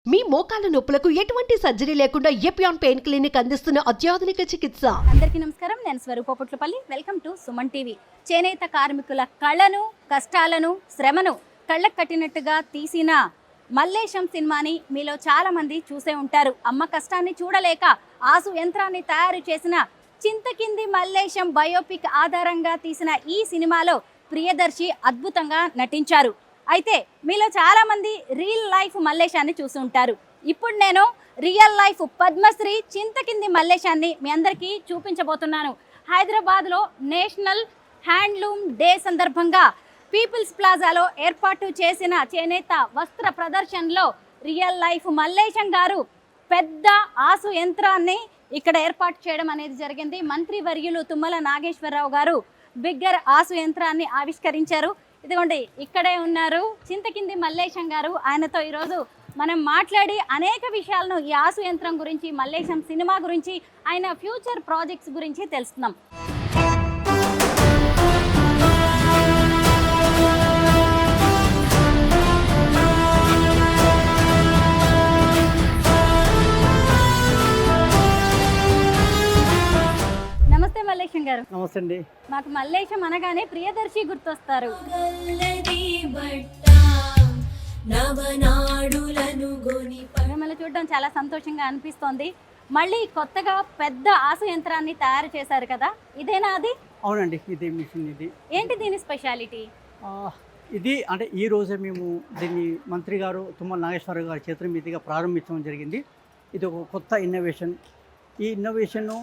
మీ మోకాల నొప్పులకు ఎటువంటి సర్జరీ లేకుండా ఎపియాన్ పెయిన్ క్లినిక్ అందిస్తున్న అత్యాధునిక చికిత్స. అందరికీ నమస్కారం. నేను Swaroopa Putlapalli. Welcome to Suman TV. చేనేత కార్మికుల కళను, కష్టాలను, శ్రమను కళ్ళకు కట్టినట్టుగా తీసిన మల్లేశం సినిమాని మీలో చాలా మంది చూసే ఉంటారు. అమ్మ కష్టాన్ని చూడలేక ఆసు యంత్రాన్ని తయారు చేసిన చింతకింది మల్లేశం బయోపిక్ ఆధారంగా తీసిన ఈ సినిమాలో ప్రియదర్శి అద్భుతంగా నటించారు. అయితే మీలో చాలా మంది రియల్ లైఫ్ మల్లేశాన్ని చూసి ఉంటారు. ఇప్పుడు నేను రియల్ లైఫ్ పద్మశ్రీ చింతకింది మల్లేశాన్ని మీ అందరికీ చూపించబోతున్నాను. హైదరాబాద్లో నేషనల్ హ్యాండ్లూమ్ డే సందర్భంగా పీపుల్స్ ప్లాజాలో ఏర్పాటు చేసిన చేనేత వస్త్ర ప్రదర్శనలో రియల్ లైఫ్ మల్లేశం గారు పెద్ద ఆసు యంత్రాన్ని ఇక్కడ ఏర్పాటు చేయడం అనేది జరిగింది. మంత్రి వర్యులు తుమ్మల నాగేశ్వరరావు గారు బిగ్గర్ ఆసు యంత్రాన్ని ఆవిష్కరించారు. ఇదిగోండి ఇక్కడే ఉన్నారు చింతకింది మల్లేశం గారు. ఆయనతో ఈరోజు మనం మాట్లాడి అనేక విషయాలను ఈ ఆసు యంత్రం గురించి, మల్లేశం సినిమా గురించి, ఆయన ఫ్యూచర్ ప్రాజెక్ట్స్ గురించి తెలుసుకుందాం. నమస్తే మల్లేశం గారు. నమస్తే అండి. మాకు మల్లేశం అనగానే ప్రియదర్శి గుర్తొస్తారు. మిమ్మల్ని చూడడం చాలా సంతోషంగా అనిపిస్తోంది. మళ్ళీ కొత్తగా పెద్ద ఆసు యంత్రాన్ని తయారు చేశారు కదా, ఇదేనా అది? అవునండి, ఇదే మిషన్. ఇది ఏంటి దీని స్పెషాలిటీ? ఇది అంటే ఈ రోజే మేము దీన్ని మంత్రి గారు తుమ్మల నాగేశ్వరరావు గారి చేతుల మీదుగా ప్రారంభించడం జరిగింది. ఇది ఒక కొత్త ఇన్నోవేషన్. ఈ ఇన్నోవేషన్ను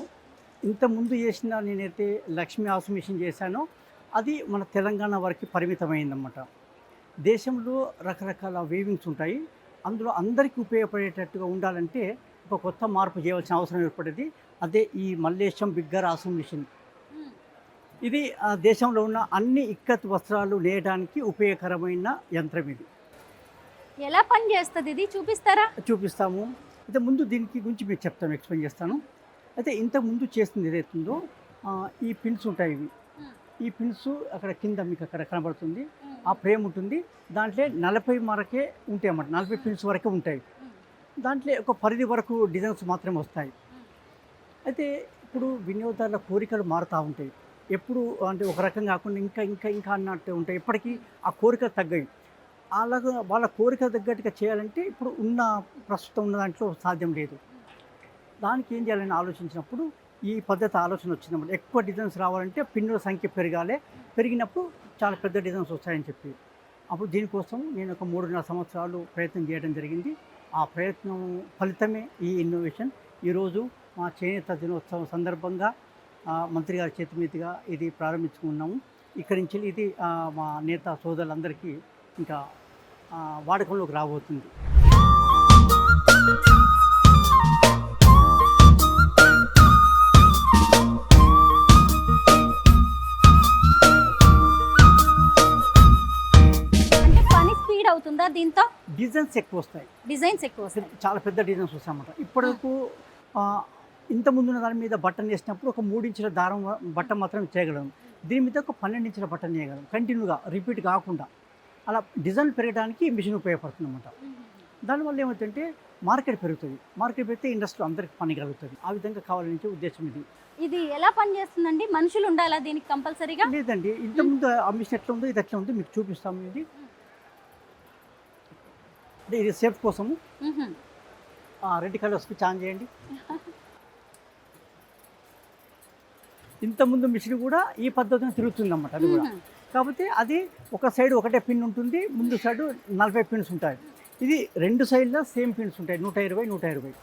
ఇంతకుముందు చేసిన నేనైతే లక్ష్మీ ఆసు మిషన్ చేశానో అది మన తెలంగాణ వరకు పరిమితమైందన్నమాట. దేశంలో రకరకాల వేవింగ్స్ ఉంటాయి. అందులో అందరికీ ఉపయోగపడేటట్టుగా ఉండాలంటే ఒక కొత్త మార్పు చేయవలసిన అవసరం ఏర్పడేది. అదే ఈ మల్లేశం బిగ్గర్ ఆసు మిషన్. ఇది దేశంలో ఉన్న అన్ని ఇక్కత్ వస్త్రాలు నేయడానికి ఉపయోగకరమైన యంత్రం. ఇది ఎలా పని చేస్తుంది? ఇది చూపిస్తారా? చూపిస్తాము. అయితే ముందు దీనికి గురించి మీకు చెప్తాను, ఎక్స్ప్లెయిన్ చేస్తాను. అయితే ఇంతకుముందు చేస్తుంది ఏదైతుందో ఈ పిన్స్ ఉంటాయి. ఈ పిన్స్ అక్కడ కింద మీకు అక్కడ కనబడుతుంది. ఆ ఫ్రేమ్ ఉంటుంది. దాంట్లో 40 వరకే ఉంటాయి అన్నమాట. 40 పిన్స్ వరకే ఉంటాయి. దాంట్లో ఒక పరిధి వరకు డిజైన్స్ మాత్రమే వస్తాయి. అయితే ఇప్పుడు వినియోగదారుల కోరికలు మారుతూ ఉంటాయి. ఎప్పుడు అంటే ఒక రకం కాకుండా ఇంకా ఇంకా ఇంకా అన్నట్టు ఉంటాయి. ఎప్పటికీ ఆ కోరికలు తగ్గాయి. అలాగా వాళ్ళ కోరిక తగ్గట్టుగా చేయాలంటే ఇప్పుడు ప్రస్తుతం ఉన్న దాంట్లో సాధ్యం లేదు. దానికి ఏం చేయాలని ఆలోచించినప్పుడు ఈ పద్ధతి ఆలోచన వచ్చిందన్నమాట. ఎక్కువ డిజైన్స్ రావాలంటే పిన్నుల సంఖ్య పెరగాలి. పెరిగినప్పుడు చాలా పెద్ద డిజైన్స్ వస్తాయని చెప్పి అప్పుడు దీనికోసం నేను ఒక 3.5 సంవత్సరాలు ప్రయత్నం చేయడం జరిగింది. ఆ ప్రయత్నం ఫలితమే ఈ ఇన్నోవేషన్. ఈరోజు మా చేనేత దినోత్సవం సందర్భంగా మంత్రి గారి చేతి మీదుగా ఇది ప్రారంభించుకున్నాము. ఇక్కడి నుంచి ఇది మా నేత సోదరులందరికీ ఇంకా వాడకంలోకి రాబోతుంది. అవుతుందా దీంతో? డిజైన్స్ ఎక్కువ వస్తాయి. చాలా పెద్ద డిజైన్స్ వస్తాయి అన్నమాట. ఇప్పటివరకు ఇంత ముందున్న దాని మీద బటన్ వేసినప్పుడు ఒక 3 ఇంచుల దారం బటన్ మాత్రం చేయగలం. దీని మీద ఒక 12 ఇంచుల బటన్ చేయగలం, కంటిన్యూగా రిపీట్ కాకుండా. అలా డిజైన్ పెరగడానికి మిషన్ ఉపయోగపడుతుంది అన్నమాట. దానివల్ల ఏమవుతుందంటే మార్కెట్ పెరుగుతుంది. మార్కెట్ పెరిగితే ఇండస్ట్రీలో అందరికి పని కలుగుతుంది. ఆ విధంగా కావాలనే ఉద్దేశం ఇది. ఇది ఎలా పనిచేస్తుందండి? మనుషులు ఉండాలా దీనికి కంపల్సరీగా? లేదండి, ఇంతకుముందు ఆ మిషన్ ఎట్లా ఉందో ఇది ఎట్లా ఉందో మీకు చూపిస్తాము. ఇది అంటే ఇది సేఫ్ కోసము. రెడ్ కలర్ స్విచ్ ఆన్ చేయండి. ఇంతకుముందు మిషన్ కూడా ఈ పద్ధతిని తిరుగుతుంది అన్నమాట. అది కూడా కాకపోతే అది ఒక సైడ్ ఒకటే పిన్ ఉంటుంది, ముందు సైడ్ 40 పిన్స్ ఉంటాయి. ఇది 2 సైడ్లో సేమ్ పిన్స్ ఉంటాయి, 120, 120.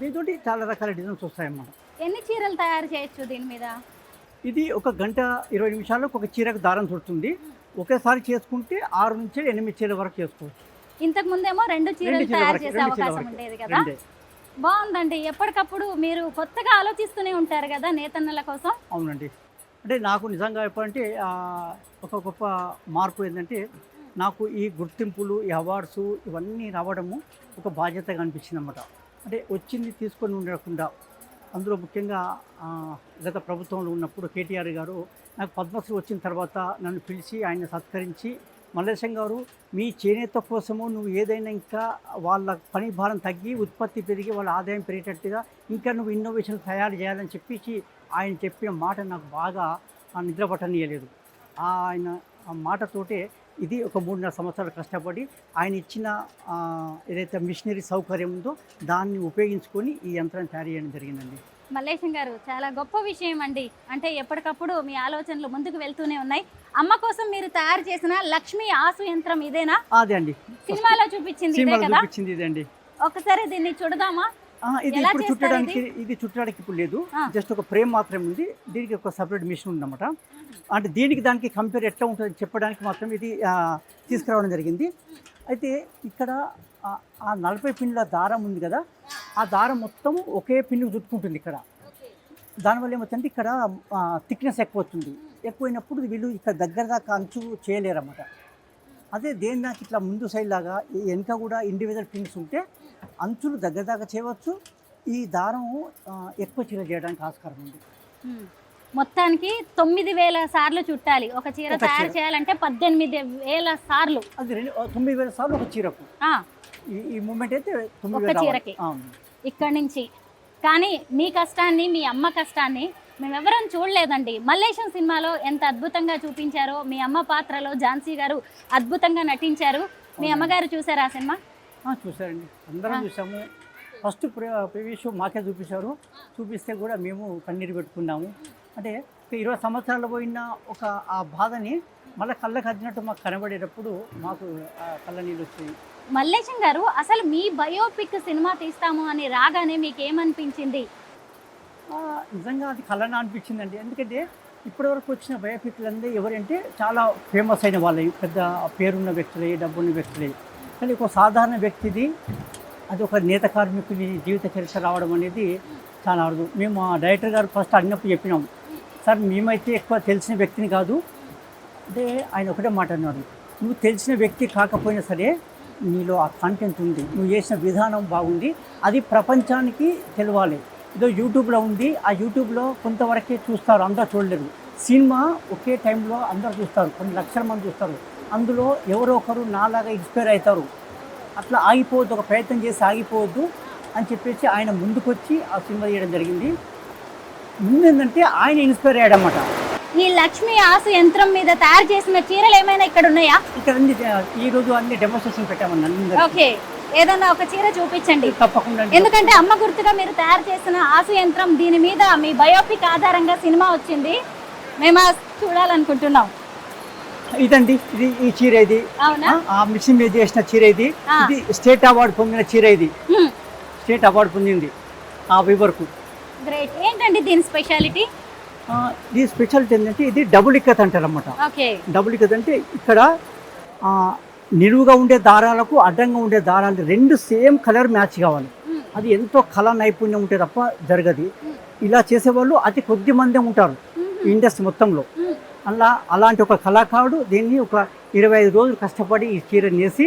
దీంతో చాలా రకాల డిజైన్స్ వస్తాయన్నమాట. ఎన్ని చీరలు తయారు చేయొచ్చు దీని మీద? ఇది 1 గంట 20 నిమిషాలకు ఒక చీరకు దారం చుడుతుంది. ఒకేసారి చేసుకుంటే 6 నుంచి 8 చీరల వరకు చేసుకోవచ్చు. ఇంతకు ముందేమో 2 చీరలు తయారు చేసే అవకాశం ఉండేది కదా. బాగుందండి. ఎప్పటికప్పుడు మీరు కొత్తగా ఆలోచిస్తూనే ఉంటారు కదా నేతన్నల కోసం. అవునండి. అంటే నాకు నిజంగా ఎప్పుడంటే ఒక గొప్ప మార్పు ఏంటంటే, నాకు ఈ గుర్తింపులు, ఈ అవార్డ్స్ ఇవన్నీ రావడము ఒక బాధ్యతగా అనిపించింది అన్నమాట. అంటే వచ్చింది తీసుకొని ఉండకుండా, అందులో ముఖ్యంగా గత ప్రభుత్వంలో ఉన్నప్పుడు కేటీఆర్ గారు నాకు పద్మశ్రీ వచ్చిన తర్వాత నన్ను పిలిచి ఆయన సత్కరించి మల్లేశం గారు మీ చేనేత కోసము నువ్వు ఏదైనా ఇంకా వాళ్ళ పని భారం తగ్గి ఉత్పత్తి పెరిగి వాళ్ళ ఆదాయం పెరిగేటట్టుగా ఇంకా నువ్వు ఇన్నోవేషన్ తయారు చేయాలని చెప్పేసి ఆయన చెప్పిన మాట నాకు బాగా నిద్ర పట్టనీయలేదు. ఆయన ఆ మాటతోటే ఇది ఒక 3-4 సంవత్సరాలు కష్టపడి ఆయన ఇచ్చిన ఏదైతే మిషనరీ సౌకర్యం ఉందో దాన్ని ఉపయోగించుకొని ఈ యంత్రాన్ని తయారు చేయడం జరిగిందండి. మల్లేశం గారు చాలా గొప్ప విషయం అండి. అంటే ఎప్పటికప్పుడు మీ ఆలోచనలు ముందుకు వెళ్తూనే ఉన్నాయి. అమ్మ కోసం మీరు తయారు చేసిన లక్ష్మీ ఆసు యంత్రం ఇదేనా? అదే అండి, సినిమాలో చూపించింది ఇదే కదా? చూపించింది ఇదండి. ఒకసారి దీన్ని చూడదామా? ఇది ఎలా ఇప్పుడు చేస్తారు చుట్టడానికి ఇప్పుడు లేదు, జస్ట్ ఒక ఫ్రేమ్ మాత్రమే ఉంది. దీనికి ఒక సపరేట్ మిషన్ ఉందన్నమాట. అంటే దానికి కంపేర్ ఎట్లా ఉంటుందని చెప్పడానికి మాత్రం ఇది తీసుకురావడం జరిగింది. అయితే ఇక్కడ ఆ 40 పిన్నుల దారం ఉంది కదా, ఆ దారం మొత్తం ఒకే పిన్ను చుట్టుకుంటుంది ఇక్కడ. దానివల్ల ఏమవుతుందంటే ఇక్కడ థిక్నెస్ ఎక్కువ వస్తుంది. ఎక్కువైనప్పుడు వీళ్ళు ఇక్కడ దగ్గర దాకా అంచు చేయలేరు అన్నమాట. అదే దానికి ఇట్లా ముందు సైడ్ లాగా వెనక కూడా ఇండివిజువల్ పిన్స్ ఉంటే అంచులు దగ్గర దాకా చేయవచ్చు. ఈ దారం ఎక్కువ చీర చేయడానికి ఆస్కారం ఉంది. మొత్తానికి 9,000 సార్లు చుట్టాలి. ఒక చీర తయారు చేయాలంటే 18,000 సార్లు. అది 9,000 సార్లు ఒక చీరకు. ఈ మూమెంట్ అయితే 9,000 చీరకి ఇక్కడి నుంచి. కానీ మీ కష్టాన్ని, మీ అమ్మ కష్టాన్ని మేమెవరం చూడలేదండి. మల్లేశం సినిమాలో ఎంత అద్భుతంగా చూపించారో, మీ అమ్మ పాత్రలో ఝాన్సీ గారు అద్భుతంగా నటించారు. మీ అమ్మగారు చూసారా ఆ సినిమా? చూసారండి, అందరం చూసాము. ఫస్ట్ ప్రివ్యూ షో మాకే చూపిస్తే కూడా మేము కన్నీరు పెట్టుకున్నాము. అంటే 20 సంవత్సరాలు పోయిన ఒక ఆ బాధని మళ్ళీ కళ్ళకి అద్దినట్టు మాకు కనబడేటప్పుడు మాకు కళ్ళ నీళ్ళు వచ్చాయి. మల్లేశం గారు, అసలు మీ బయోపిక్ సినిమా తీస్తాము అని రాగానే మీకు ఏమనిపించింది? నిజంగా అది కళ్ళన అనిపించిందండి. ఎందుకంటే ఇప్పటివరకు వచ్చిన బయోపిక్లందరూ ఎవరంటే చాలా ఫేమస్ అయిన వాళ్ళే, పెద్ద పేరున్న వ్యక్తులే, డబ్బున్న వ్యక్తులే. కానీ ఒక సాధారణ వ్యక్తిది, అది ఒక నేత కార్మికుని జీవిత చరిత్ర రావడం అనేది చాలా అరుదు. మేము ఆ డైరెక్టర్ గారు ఫస్ట్ అడిగినప్పుడు చెప్పినాం, సార్ మేమైతే ఎక్కువ తెలిసిన వ్యక్తిని కాదు అంటే. ఆయన ఒకటే మాట అన్నారు, నువ్వు తెలిసిన వ్యక్తి కాకపోయినా సరే నీలో ఆ కంటెంట్ ఉంది, నువ్వు చేసిన విధానం బాగుంది, అది ప్రపంచానికి తెలవాలి. ఏదో యూట్యూబ్లో ఉంది, ఆ యూట్యూబ్లో కొంతవరకే చూస్తారు, అందరూ చూడలేరు. సినిమా ఒకే టైంలో అందరూ చూస్తారు, కొన్ని లక్షల మంది చూస్తారు. అందులో ఎవరో ఒకరు నాలాగా ఇన్స్పైర్ అవుతారు. అట్లా ఆగిపోవద్దు, ఒక ప్రయత్నం చేసి ఆగిపోవద్దు అని చెప్పేసి ఆయన ముందుకొచ్చి ఆ సినిమా చేయడం జరిగింది. ముందు ఏంటంటే ఆయన ఇన్స్పైర్ అయ్యాడన్నమాట. ఈ లక్ష్మీ ఆసు యంత్రం మీద తయారు చేసిన చీరలు ఏమైనా ఇక్కడ ఉన్నాయా? ఇక్కడ ఈ రోజు అన్ని డెమోన్స్ట్రేషన్ పెట్టామన్నా. ఓకే, ఏదన్నా ఒక చీర చూపించండి. తప్పకుండా. ఎందుకంటే అమ్మ గుర్తుగా మీరు తయారు చేసిన ఆసు యంత్రం, దీని మీద మీ బయోపిక్ ఆధారంగా సినిమా వచ్చింది, మేము చూడాలనుకుంటున్నాం. ఇదండి, ఇది ఈ చీర, ఇది ఆ మిషన్ మీద చేసిన చీర, ఇది స్టేట్ అవార్డు పొందిన చీర, ఇది స్టేట్ అవార్డు పొందింది ఆ వివర్కు. గ్రేట్. ఏంటండి దీని స్పెషాలిటీ? దీని స్పెషాలిటీ ఏంటంటే ఇది డబుల్ ఇక్కత్ అంటారు అన్నమాట. డబుల్ ఇక్కత్ అంటే ఇక్కడ నిలువుగా ఉండే దారాలకు అడ్డంగా ఉండే దారాలు రెండు సేమ్ కలర్ మ్యాచ్ కావాలి. అది ఎంతో కళా నైపుణ్యం ఉంటే తప్ప జరగదు. ఇలా చేసేవాళ్ళు అతి కొద్ది మందే ఉంటారు ఇండస్ట్రీ మొత్తంలో. అలాంటి ఒక కళాకారుడు దీన్ని ఒక 25 రోజులు కష్టపడి ఈ చీర నేసి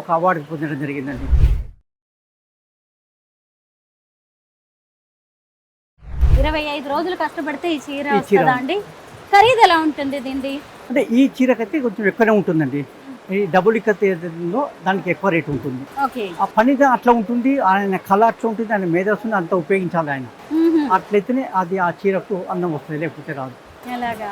ఒక అవార్డు పొందడం జరిగిందండి. రోజులు కష్టపడితే ఈ చీర వస్తుందా అండి? ఖరీదు ఎలా ఉంటుంది దీన్ని? అంటే ఈ చీరకైతే కొంచెం ఎక్కువనే ఉంటుందండి. ఈ డబుల్ ఇక్కత్ ఏదో దానికి ఎక్కువ రేటు ఉంటుంది. ఆ పనిగా అట్లా ఉంటుంది, ఆయన కళ అట్లా ఉంటుంది, ఆయన మేధస్సుని అంతా ఉపయోగించాలి ఆయన. అట్లయితేనే అది ఆ చీరకు అందం వస్తుంది, లేకపోతే రాదు. ఎలాగా?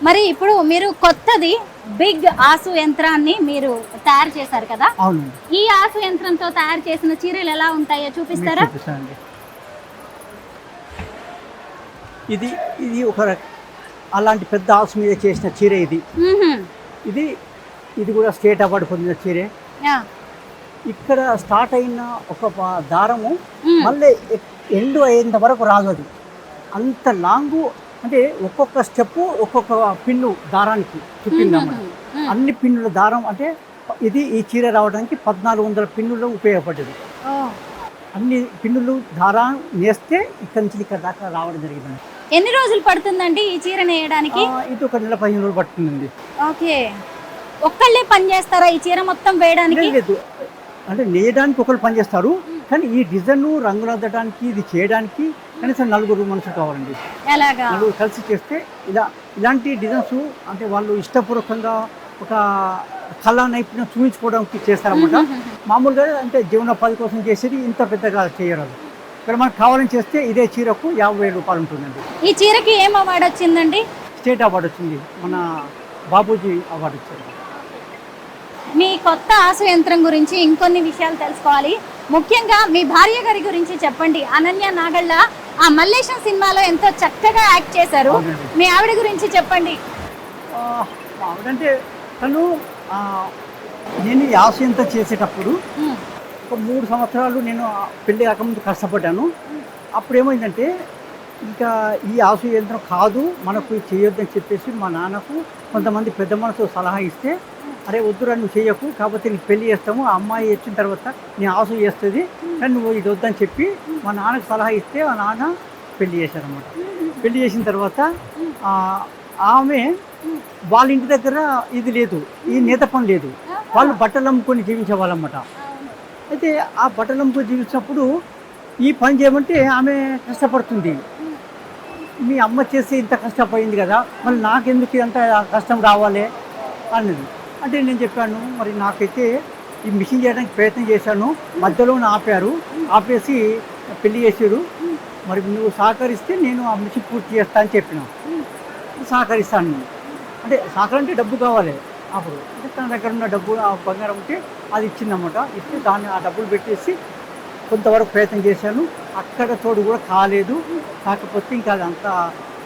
మరి ఇప్పుడు మీరు కొత్తది బిగ్ ఆసు యంత్రాన్ని మీరు తయారు చేశారు కదా? అవును. ఈ ఆసు యంత్రంతో తయారు చేసిన చీరలు ఎలా ఉంటాయో చూపిస్తారా? ఇది ఇది ఒక అలాంటి పెద్ద ఆసు మీద చేసిన చీర ఇది. ఇది ఇది కూడా స్టేట్ అవార్డు పొందిన చీరే. ఇక్కడ స్టార్ట్ అయిన ఒక దారము మళ్ళీ ఎండు అయ్యేంత వరకు రాదు. అది అంత లాంగు, అంటే ఒక్కొక్క స్టెప్ ఒక్కొక్క పిన్ను దారానికి చుట్టిందన్నమాట. అన్ని పిన్నుల దారం అంటే ఇది ఈ చీర రావడానికి 1400 పిన్నులు ఉపయోగపడ్డది. అన్ని పిన్నులు దారం నేస్తే ఇక్కడి నుంచి ఇక్కడ దాకా రావడం జరిగింది. ఎన్ని రోజులు పడుతుందండి ఈ చీర నేయడానికి? ఇది ఒక నెల 15 రోజులు పడుతుందండి. ఓకే. ఒక్కళ్ళే పని చేస్తారా ఈ చీర మొత్తం వేయడానికి? లేదు, అంటే నేయడానికి ఒకళ్ళు పని చేస్తారు, కానీ ఈ డిజైన్ రంగులద్దడానికి ఇది చేయడానికి కనీసం 4 మనుషులు కావాలండి. ఎలాగా? 4 కలిసి చేస్తే ఇలాంటి డిజైన్స్ అంటే వాళ్ళు ఇష్టపూర్వకంగా ఒక కళా నైపుణ్యం చూపించుకోవడానికి చేస్తారన్నమాట. మామూలుగా అంటే జీవనోపాధి కోసం చేసేది ఇంత పెద్దగా చేయరు. ఇక్కడ మనకు కావాలని చేస్తే ఇదే చీరకు 50,000 రూపాయలు ఉంటుందండి. ఈ చీరకి ఏం అవార్డు వచ్చిందండి? స్టేట్ అవార్డు వచ్చింది, మన బాబూజీ అవార్డు వచ్చింది. మీ కొత్త ఆసు యంత్రం గురించి ఇంకొన్ని విషయాలు తెలుసుకోవాలి. ముఖ్యంగా మీ భార్య గారి గురించి చెప్పండి. అనన్య నాగళ్ళ ఆ మల్లేశం సినిమాలో ఎంతో చక్కగా యాక్ట్ చేశారు. అవునండి. మీ ఆవిడ గురించి చెప్పండి. అంటే తను నేను ఈ ఆశయంతో చేసేటప్పుడు ఒక 3 సంవత్సరాలు నేను పెళ్ళి కాకముందు కష్టపడ్డాను. అప్పుడు ఏమైందంటే ఇంకా ఈ ఆసు యంత్రం కాదు మనకు చేయొద్దని చెప్పేసి మా నాన్నకు కొంతమంది పెద్ద మనసు సలహా ఇస్తే, అరే వద్దురా నువ్వు చేయకు, కాకపోతే నీకు పెళ్లి చేస్తాము, ఆ అమ్మాయి వచ్చిన తర్వాత నీ ఆసు చేస్తుంది, కానీ నువ్వు ఇది వద్దని చెప్పి మా నాన్నకు సలహా ఇస్తే మా నాన్న పెళ్లి చేశారన్నమాట. పెళ్లి చేసిన తర్వాత ఆమె వాళ్ళ ఇంటి దగ్గర ఇది లేదు, ఈ నేత పని లేదు, వాళ్ళు బట్టలు అమ్ముకొని జీవించే వాళ్ళన్నమాట. అయితే ఆ బట్టలు అమ్ముకొని జీవించినప్పుడు ఈ పని చేయమంటే ఆమె కష్టపడుతుంది. మీ అమ్మ చేసి ఇంత కష్టపడింది కదా, మళ్ళీ నాకెందుకు ఇంత కష్టం రావాలి అన్నది. అంటే నేను చెప్పాను, మరి నాకైతే ఈ మిషన్ చేయడానికి ప్రయత్నం చేశాను, మధ్యలోనే ఆపేసి పెళ్లి చేసారు, మరి నువ్వు సహకరిస్తే నేను ఆ మిషన్ పూర్తి చేస్తా అని చెప్పిన. సహకరిస్తాను నేను. అంటే సహకారం అంటే డబ్బు కావాలి. అప్పుడు అంటే తన దగ్గర ఉన్న డబ్బు ఆ బంగారం ఉంటే అది ఇచ్చిందన్నమాట. ఇస్తే దాన్ని ఆ డబ్బులు పెట్టేసి కొంతవరకు ప్రయత్నం చేశాను. అక్కడ తోడు కూడా కాలేదు. కాకపోతే ఇంకా అదంతా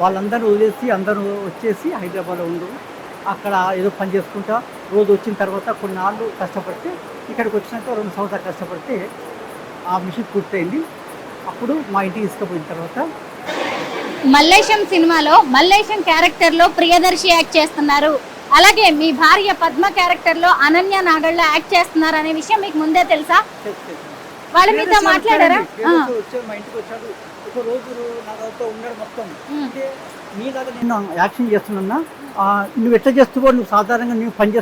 వాళ్ళందరూ వదిలేసి అందరూ వచ్చేసి హైదరాబాద్లో ఉండరు. అక్కడ ఏదో పని చేసుకుంటా రోజు వచ్చిన తర్వాత కొన్నాళ్ళు కష్టపడితే, ఇక్కడికి వచ్చినాక 2 సంవత్సరాలు కష్టపడితే ఆ మిషన్ పూర్తయింది. అప్పుడు మా ఇంటికి తీసుకుపోయిన తర్వాత మల్లేశం సినిమాలో మల్లేశం క్యారెక్టర్లో ప్రియదర్శి యాక్ట్ చేస్తున్నారు, అలాగే మీ భార్య పద్మ క్యారెక్టర్లో అనన్య నాగళ్ళ యాక్ట్ చేస్తున్నారు అనే విషయం మీకు ముందే తెలుసా? వాళ్ళ మీతో మాట్లాడారా? మా ఇంటికి వచ్చాడు, ఒక రోజు నా దగ్గర ఉన్నాడు మొత్తం. అంటే నీలాగా నేను యాక్షన్ చేస్తున్నా, నువ్వు ఎట్లా చేస్తావో, నువ్వు సాధారణంగా నువ్వు పని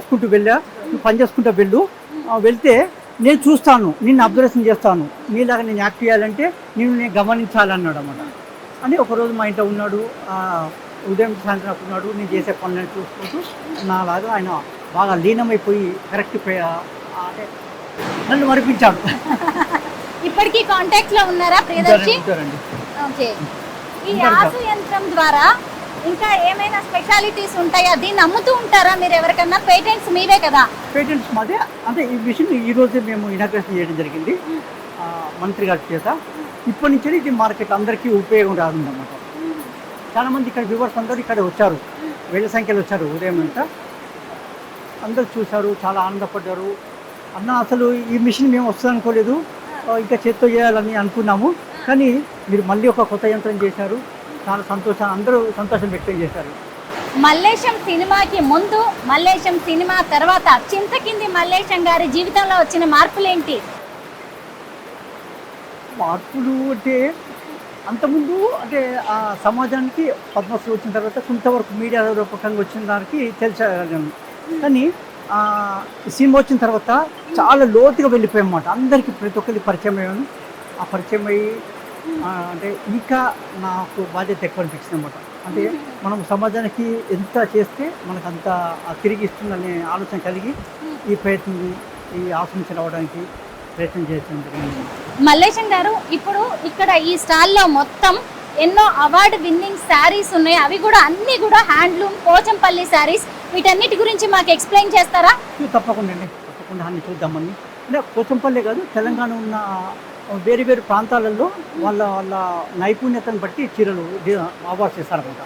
చేసుకుంటూ వెళ్ళు, వెళ్తే నేను చూస్తాను, నిన్ను అబ్జర్వేషన్ చేస్తాను, నీలాగా నేను యాక్ట్ చేయాలంటే నేను గమనించాలన్నాడు అన్నమాట. అని ఒకరోజు మా ఇంట్లో ఉన్నాడు, ఉదయం సాయంత్రం ఉన్నాడు, నేను చేసే పనులను చూసుకుంటూ నాలాగా ఆయన బాగా లీనమైపోయి కరెక్ట్ అంటే నన్ను మరిపించాడు. ఇప్పటికీ కాంటాక్ట్ లో ఉన్నారా ప్రియదర్శి? ఓకే. ఈ ఆసు యంత్రం ద్వారా ఇంకా ఏమైనా స్పెషాలిటీస్ ఉంటాయా? దీన్ని అమ్ముతూ ఉంటారా మీరు ఎవరికన్నా? పేటెంట్స్ మీవే కదా? పేటెంట్స్ మాదే. అంటే ఈ మిషన్ ఈ రోజే మేము ఇనాగ్రేషన్ చేయడం జరిగింది మంత్రి గారి చేత. ఇప్పటి నుంచి ఇది మార్కెట్ అందరికీ ఉపయోగం రాదన్నమాట. చాలామంది ఇక్కడ వ్యూవర్స్ అందరూ ఇక్కడ వచ్చారు, వేల సంఖ్యలో వచ్చారు. ఉదయం అంతా అందరూ చూశారు, చాలా ఆనందపడ్డారు. అన్న అసలు ఈ మిషన్ మేము వస్తుంది అనుకోలేదు, ఇంకా చేత్తో చేయాలని అనుకున్నాము, కానీ మీరు మళ్ళీ ఒక కొత్త యంత్రం చేశారు, చాలా సంతోషం, అందరూ సంతోషం వ్యక్తం చేశారు. మల్లేశం సినిమాకి ముందు, మల్లేశం సినిమా తర్వాత చింతకింది మల్లేశం గారి జీవితంలో వచ్చిన మార్పులేంటి? మార్పులు అంటే అంతకుముందు అంటే ఆ సమాజానికి పద్మశ్రీ వచ్చిన తర్వాత కొంతవరకు మీడియా రూపకంగా వచ్చిన దానికి తెలిసాను, కానీ సినిమా వచ్చిన తర్వాత చాలా లోతుగా వెళ్ళిపోయామన్నమాట. అందరికీ ప్రతి ఒక్కరికి పరిచయం అయ్యాను. ఆ పరిచయం అయ్యి అంటే ఇంకా నాకు బాధ్యత ఎక్కువ అనిపించింది అన్నమాట. అంటే మనం సమాజానికి ఎంత చేస్తే మనకు అంత తిరిగి ఇస్తుందనే ఆలోచన కలిగి ఈ ప్రయత్నం, ఈ ఆశించి రావడానికి ప్రయత్నం చేస్తుంది. మల్లేశం గారు, ఇప్పుడు ఇక్కడ ఈ స్టాల్లో మొత్తం ఎన్నో అవార్డు విన్నింగ్ శారీస్ ఉన్నాయి, అవి కూడా అన్ని కూడా హ్యాండ్లూమ్ పోచంపల్లి శారీస్. వీటన్నిటి గురించి మాకు ఎక్స్ప్లెయిన్ చేస్తారా? తప్పకుండా అండి, తప్పకుండా అన్ని చూద్దామని. అంటే పోచంపల్లి కాదు, తెలంగాణ ఉన్న వేరు వేరు ప్రాంతాలలో వాళ్ళ నైపుణ్యతను బట్టి చీరలు అవార్డ్స్ చేస్తారన్నమాట.